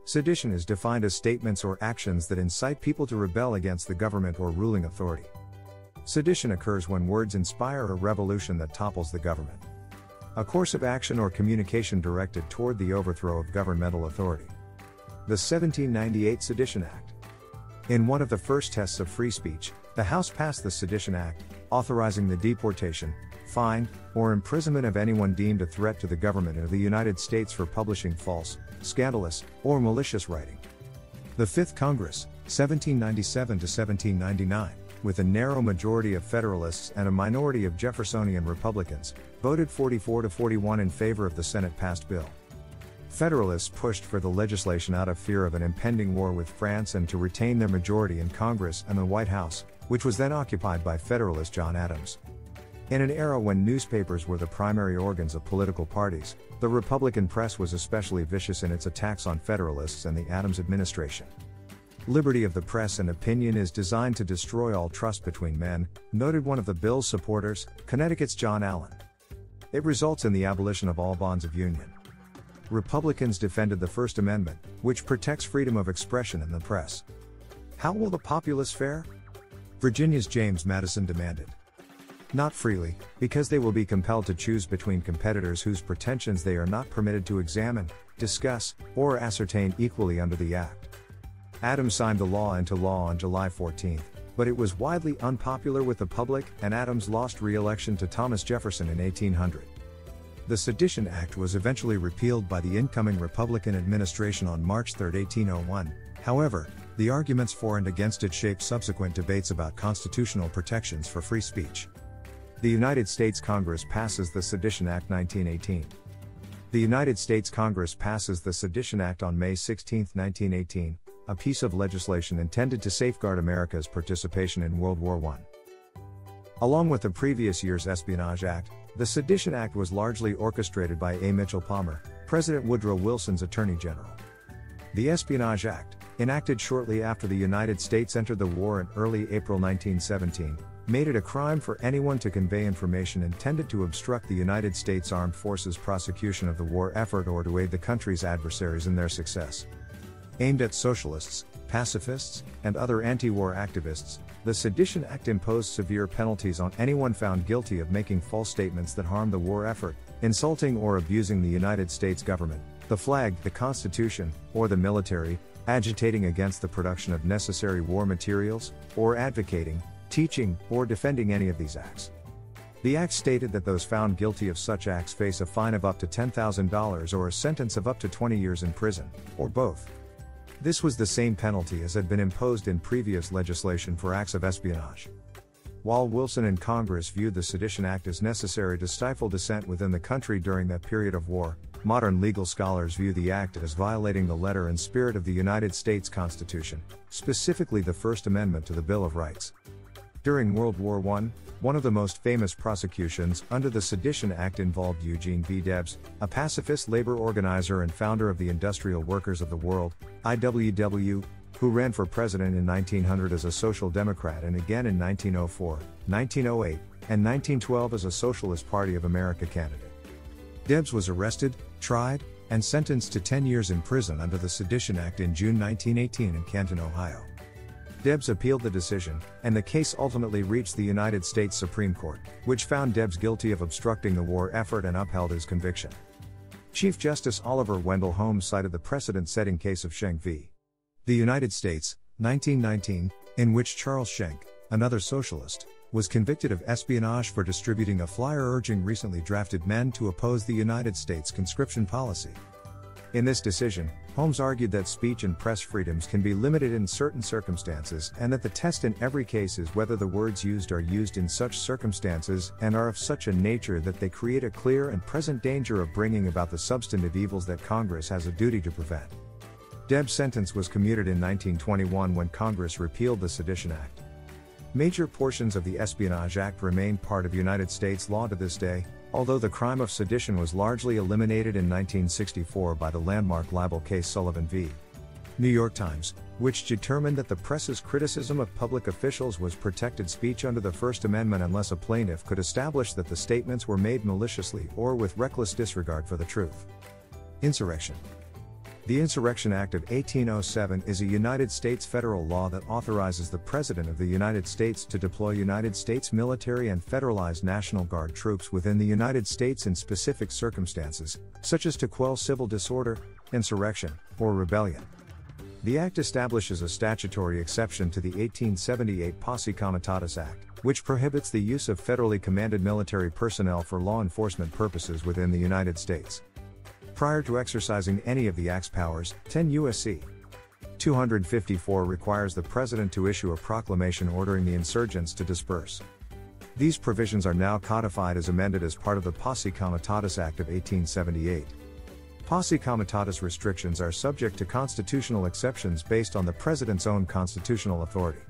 Sedition is defined as statements or actions that incite people to rebel against the government or ruling authority. Sedition occurs when words inspire a revolution that topples the government. A course of action or communication directed toward the overthrow of governmental authority. The 1798 Sedition Act. In one of the first tests of free speech, the House passed the Sedition Act, authorizing the deportation, fine, or imprisonment of anyone deemed a threat to the government of the United States for publishing false, scandalous, or malicious writing. The Fifth Congress, 1797 to 1799, with a narrow majority of Federalists and a minority of Jeffersonian Republicans, voted 44 to 41 in favor of the Senate-passed bill. Federalists pushed for the legislation out of fear of an impending war with France and to retain their majority in Congress and the White House, which was then occupied by Federalist John Adams. In an era when newspapers were the primary organs of political parties, the Republican press was especially vicious in its attacks on Federalists and the Adams administration. Liberty of the press and opinion is designed to destroy all trust between men, noted one of the bill's supporters, Connecticut's John Allen. It results in the abolition of all bonds of union. Republicans defended the First Amendment, which protects freedom of expression in the press. How will the populace fare? Virginia's James Madison demanded. Not freely, because they will be compelled to choose between competitors whose pretensions they are not permitted to examine, discuss, or ascertain equally under the Act. Adams signed the law into law on July 14, but it was widely unpopular with the public, and Adams lost re-election to Thomas Jefferson in 1800. The Sedition Act was eventually repealed by the incoming Republican administration on March 3, 1801. However, the arguments for and against it shaped subsequent debates about constitutional protections for free speech. The United States Congress passes the Sedition Act 1918. The United States Congress passes the Sedition Act on May 16, 1918, a piece of legislation intended to safeguard America's participation in World War I. Along with the previous year's Espionage Act, the Sedition Act was largely orchestrated by A. Mitchell Palmer, President Woodrow Wilson's Attorney General. The Espionage Act, enacted shortly after the United States entered the war in early April 1917, made it a crime for anyone to convey information intended to obstruct the United States Armed Forces' prosecution of the war effort or to aid the country's adversaries in their success. Aimed at socialists, pacifists, and other anti-war activists, the Sedition Act imposed severe penalties on anyone found guilty of making false statements that harmed the war effort, insulting or abusing the United States government, the flag, the Constitution, or the military, agitating against the production of necessary war materials, or advocating, teaching, or defending any of these acts. The Act stated that those found guilty of such acts face a fine of up to $10,000 or a sentence of up to 20 years in prison, or both. This was the same penalty as had been imposed in previous legislation for acts of espionage. While Wilson and Congress viewed the Sedition Act as necessary to stifle dissent within the country during that period of war, modern legal scholars view the act as violating the letter and spirit of the United States Constitution, specifically the First Amendment to the Bill of Rights. During World War I, one of the most famous prosecutions under the Sedition Act involved Eugene V. Debs, a pacifist labor organizer and founder of the Industrial Workers of the World, IWW, who ran for president in 1900 as a Social Democrat and again in 1904, 1908, and 1912 as a Socialist Party of America candidate. Debs was arrested, tried, and sentenced to 10 years in prison under the Sedition Act in June 1918 in Canton, Ohio. Debs appealed the decision, and the case ultimately reached the United States Supreme Court, which found Debs guilty of obstructing the war effort and upheld his conviction. Chief Justice Oliver Wendell Holmes cited the precedent-setting case of Schenck v. The United States, 1919, in which Charles Schenck, another socialist, was convicted of espionage for distributing a flyer urging recently drafted men to oppose the United States conscription policy. In this decision, Holmes argued that speech and press freedoms can be limited in certain circumstances and that the test in every case is whether the words used are used in such circumstances and are of such a nature that they create a clear and present danger of bringing about the substantive evils that Congress has a duty to prevent. Debs' sentence was commuted in 1921 when Congress repealed the Sedition Act. Major portions of the Espionage Act remain part of United States law to this day, although the crime of sedition was largely eliminated in 1964 by the landmark libel case Sullivan v. New York Times, which determined that the press's criticism of public officials was protected speech under the First Amendment unless a plaintiff could establish that the statements were made maliciously or with reckless disregard for the truth. Insurrection. The Insurrection Act of 1807 is a United States federal law that authorizes the President of the United States to deploy United States military and federalized National Guard troops within the United States in specific circumstances, such as to quell civil disorder, insurrection, or rebellion. The Act establishes a statutory exception to the 1878 Posse Comitatus Act, which prohibits the use of federally commanded military personnel for law enforcement purposes within the United States. Prior to exercising any of the Act's powers, 10 U.S.C. 254 requires the President to issue a proclamation ordering the insurgents to disperse. These provisions are now codified as amended as part of the Posse Comitatus Act of 1878. Posse Comitatus restrictions are subject to constitutional exceptions based on the President's own constitutional authority.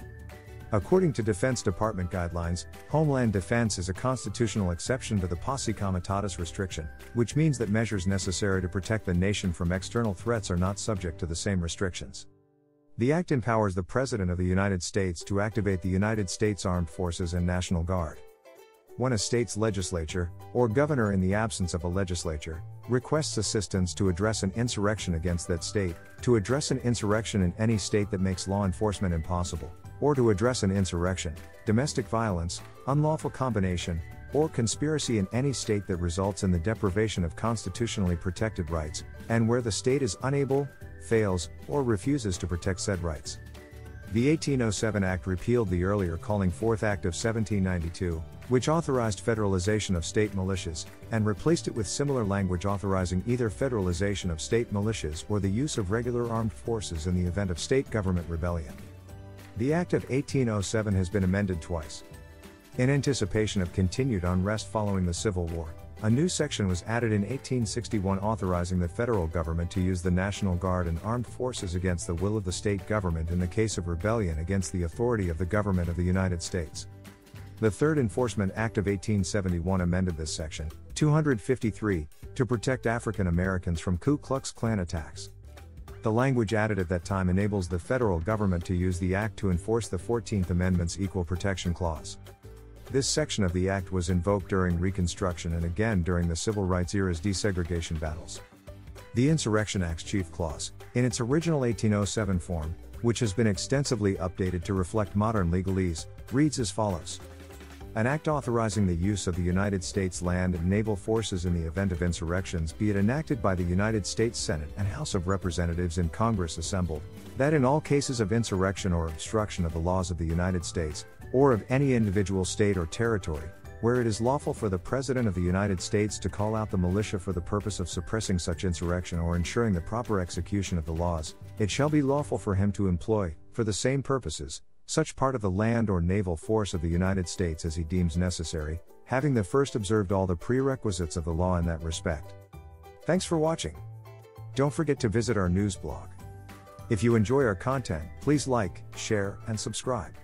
According to Defense Department guidelines, Homeland Defense is a constitutional exception to the Posse Comitatus restriction, which means that measures necessary to protect the nation from external threats are not subject to the same restrictions. The Act empowers the President of the United States to activate the United States Armed Forces and National Guard. When a state's legislature, or governor in the absence of a legislature, requests assistance to address an insurrection against that state, to address an insurrection in any state that makes law enforcement impossible, or to address an insurrection, domestic violence, unlawful combination, or conspiracy in any state that results in the deprivation of constitutionally protected rights, and where the state is unable, fails, or refuses to protect said rights. The 1807 Act repealed the earlier Calling Forth Act of 1792, which authorized federalization of state militias, and replaced it with similar language authorizing either federalization of state militias or the use of regular armed forces in the event of state government rebellion. The Act of 1807 has been amended twice. In anticipation of continued unrest following the Civil War, a new section was added in 1861 authorizing the federal government to use the National Guard and armed forces against the will of the state government in the case of rebellion against the authority of the government of the United States. The Third Enforcement Act of 1871 amended this section, 253, to protect African Americans from Ku Klux Klan attacks. The language added at that time enables the federal government to use the Act to enforce the 14th Amendment's Equal Protection Clause. This section of the Act was invoked during Reconstruction and again during the Civil Rights era's desegregation battles. The Insurrection Act's Chief Clause, in its original 1807 form, which has been extensively updated to reflect modern legalese, reads as follows. An act authorizing the use of the United States land and naval forces in the event of insurrections be it enacted by the United States Senate and House of Representatives in Congress assembled, that in all cases of insurrection or obstruction of the laws of the United States, or of any individual state or territory, where it is lawful for the President of the United States to call out the militia for the purpose of suppressing such insurrection or ensuring the proper execution of the laws, it shall be lawful for him to employ, for the same purposes, such part of the land or naval force of the United States as he deems necessary, having the first observed all the prerequisites of the law in that respect. Thanks for watching. Don't forget to visit our news blog. If you enjoy our content, please like, share, and subscribe.